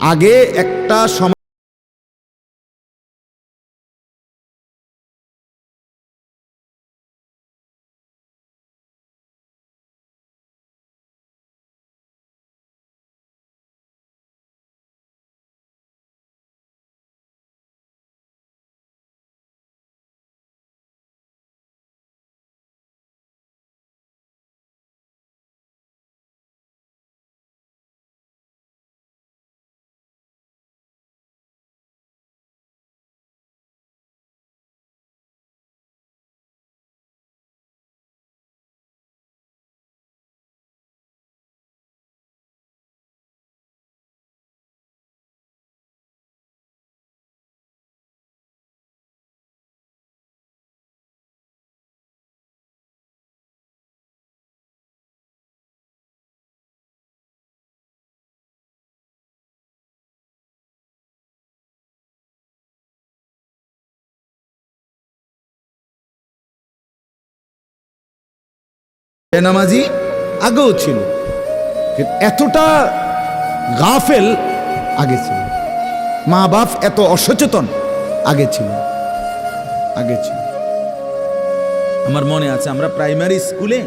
আগে একটা সময় বেনামাজি আগেও ছিল, কিন্তু এতটা গাফেল আগে ছিল। মা বাপ এত অসচেতন আগে ছিল। আমার মনে আছে আমরা প্রাইমারি স্কুলে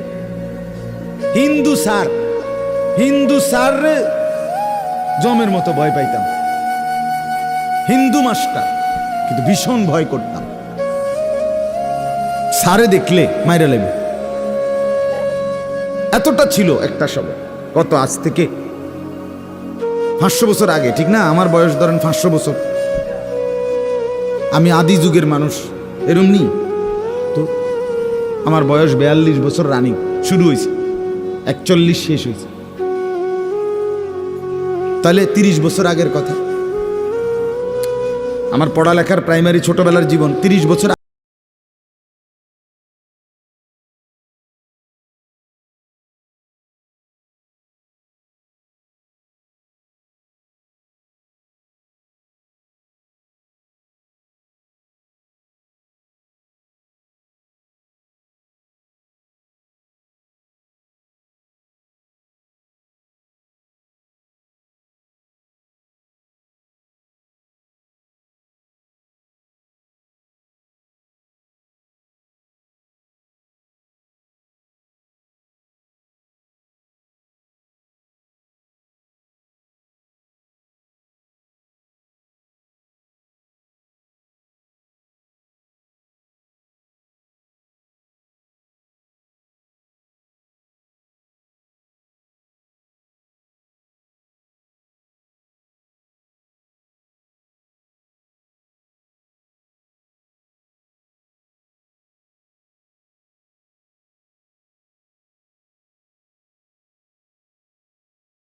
হিন্দু স্যার জমের মতো ভয় পাইতাম। হিন্দু মাস্টার, কিন্তু ভীষণ ভয় করতাম। স্যারে দেখলে মাইরা লেবে, এতটা ছিল একটা সময়। কত আজ থেকে 500 বছর আগে, ঠিক না? আমার বয়স ধরেন 500 বছর। আমি আদি যুগের মানুষ, এরম নি তো। আমার বয়স 42 বছর রানিং, শুরু হয়েছে 41 শেষ হয়েছে, তাহলে 30 বছর আগের কথা। আমার পড়ালেখার প্রাইমারি ছোটবেলার জীবন 30 বছর।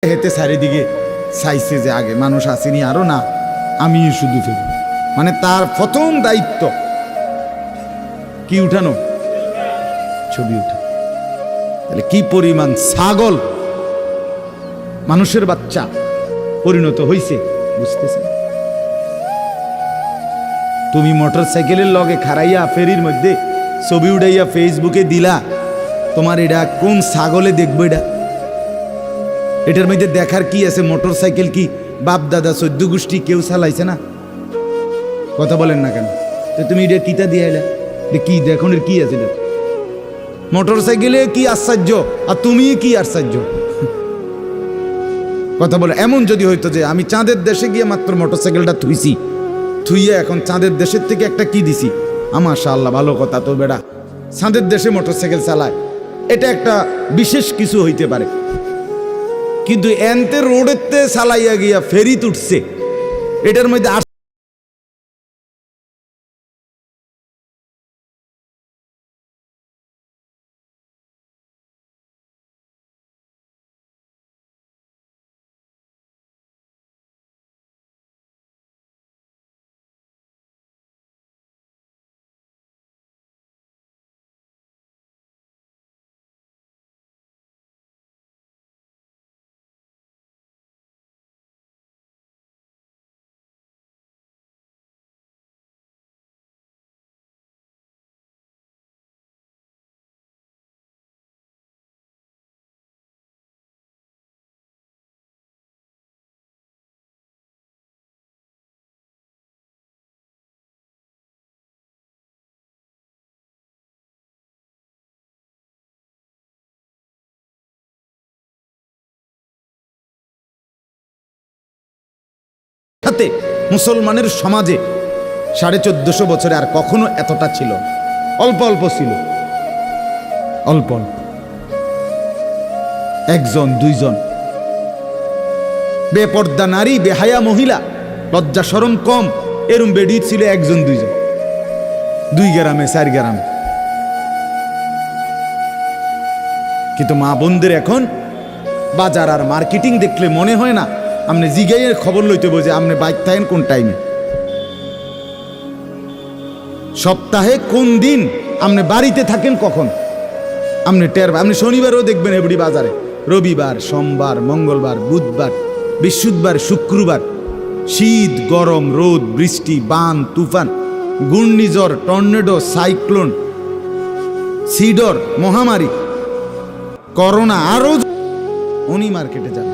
হেতে চারিদিকে চাইছে যে আগে মানুষ আসেনি, আরো না আমি শুধু ফেলি। মানে তার প্রথম দায়িত্ব কি উঠানো, ছবি উঠা। তাহলে কি পরিমাণ ছাগল মানুষের বাচ্চা পরিণত হইছে বুঝতেছেন? তুমি মোটর সাইকেলের লগে খারাইয়া ফেরির মধ্যে ছবি উঠাইয়া ফেসবুকে দিলা, তোমার এটা কোন ছাগলে দেখবো? এটার মধ্যে দেখার কি আছে? মোটর সাইকেল কি বাপ দাদা 14 গোষ্ঠী কেউ চালাইছে না? কথা বলেন না কেন? তো তুমি এটা কিতা দিয়ে এলা, কি দেখুন কি আছে? মোটর সাইকেলে কি আশ্চর্য, আর তুমি কি আশ্চর্য? কথা বলে এমন যদি হইতো যে আমি চাঁদের দেশে গিয়ে মাত্র মোটর সাইকেলটা থুইয়া এখন চাঁদের দেশের থেকে একটা কি দিছি, মাশাআল্লাহ ভালো কথা। তো বেড়া চাঁদের দেশে মোটর সাইকেল চালায়, এটা একটা বিশেষ কিছু হইতে পারে। কিন্তু এনতে রোডেতে চালাইয়া গিয়া ফেরি উঠছে, এটার মধ্যে সাথে মুসলমানের সমাজে 1450 বছরে আর কখনো এতটা ছিল না। অল্প অল্প ছিল, অল্প অল্প, একজন দুইজন বেপর্দা নারী, বেহায়া মহিলা, লজ্জা শরম কম এরম বেডি ছিল একজন দুইজন, 2 গ্রামে 4 গ্রামে। কিন্তু মা বোনদের এখন বাজার আর মার্কেটিং দেখলে মনে হয় না আপনি জিগাইয়ের খবর লইতে বোঝে আপনি বাইক থাকেন কোন টাইমে, সপ্তাহে কোন দিন আপনি বাড়িতে থাকেন কখন আপনি টের। আপনি শনিবারও দেখবেন এবড়ি বাজারে, রবিবার, সোমবার, মঙ্গলবার, বুধবার, বৃহস্পতিবার, শুক্রবার, শীত, গরম, রোদ, বৃষ্টি, বান, তুফান, ঘূর্ণিঝড়, টর্নেডো, সাইক্লোন, সিডর, মহামারী, করোনা, আরো উনি মার্কেটে যান।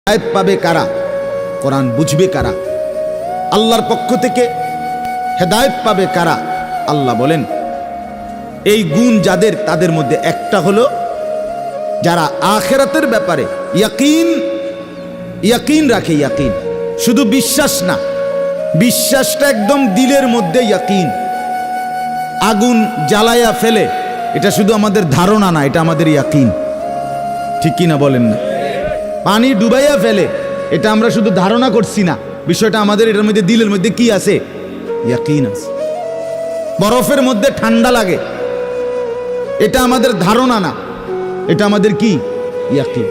হেদায়েত পাবে কারা? কোরআন বুঝবে কারা? আল্লাহর পক্ষ থেকে হেদায়েত পাবে কারা? আল্লাহ বলেন এই গুণ যাদের, তাদের মধ্যে একটা হলো যারা আখিরাতের ব্যাপারে ইয়াকিন রাখে। ইয়াকিন শুধু বিশ্বাস না, বিশ্বাসটা একদম দিলের মধ্যে ইয়াকিন। আগুন জ্বালায়া ফেলে এটা শুধু আমাদের ধারণা না, এটা আমাদের ইয়াকিন। ঠিক কিনা বলেন না? পানি ডুবাইয়া ফেলে এটা আমরা শুধু ধারণা করছি না, বিষয়টা আমাদের এটার মধ্যে দিলের মধ্যে কি আছে? ইয়াকিন আছে। বরফের মধ্যে ঠান্ডা লাগে এটা আমাদের ধারণা না, এটা আমাদের কি? ইয়াকিন।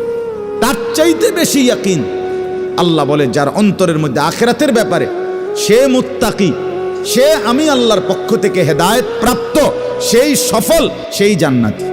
তার চাইতে বেশি ইয়াকিন আল্লাহ বলে যার অন্তরের মধ্যে আখিরাতের ব্যাপারে, সে মুত্তাকি, সে আমি আল্লাহর পক্ষ থেকে হেদায়েত প্রাপ্ত, সেই সফল, সেই জান্নাতি।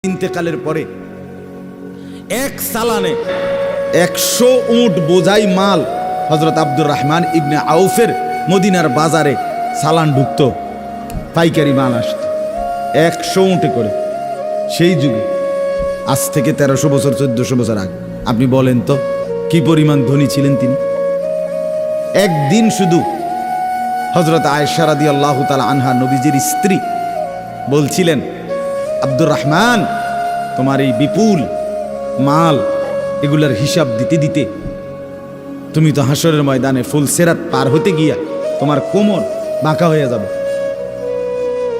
ইন্তেকালের পরে এক সালানে 100 উট বোঝাই মাল হযরত আব্দুর রহমান ইবনে আউফের মদিনার বাজারে সালান ঢুকত, পাইকারি মাল আসত 100 উটে করে। সেই যুগে, আজ থেকে 1300 বছর 1400 বছর আগে, আপনি বলেন তো কি পরিমাণ ধনী ছিলেন তিনি। একদিন শুধু হযরত আয়েশা রাদিয়াল্লাহু তাআলা আনহা, নবীজির স্ত্রী, বলছিলেন আব্দুর রহমান, তোমার এই বিপুল মাল এগুলার হিসাব দিতে দিতে তুমি তো হাসরের ময়দানে ফুলসেরাত পার হতে গিয়া তোমার কোমর বাঁকা হয়ে যাবে।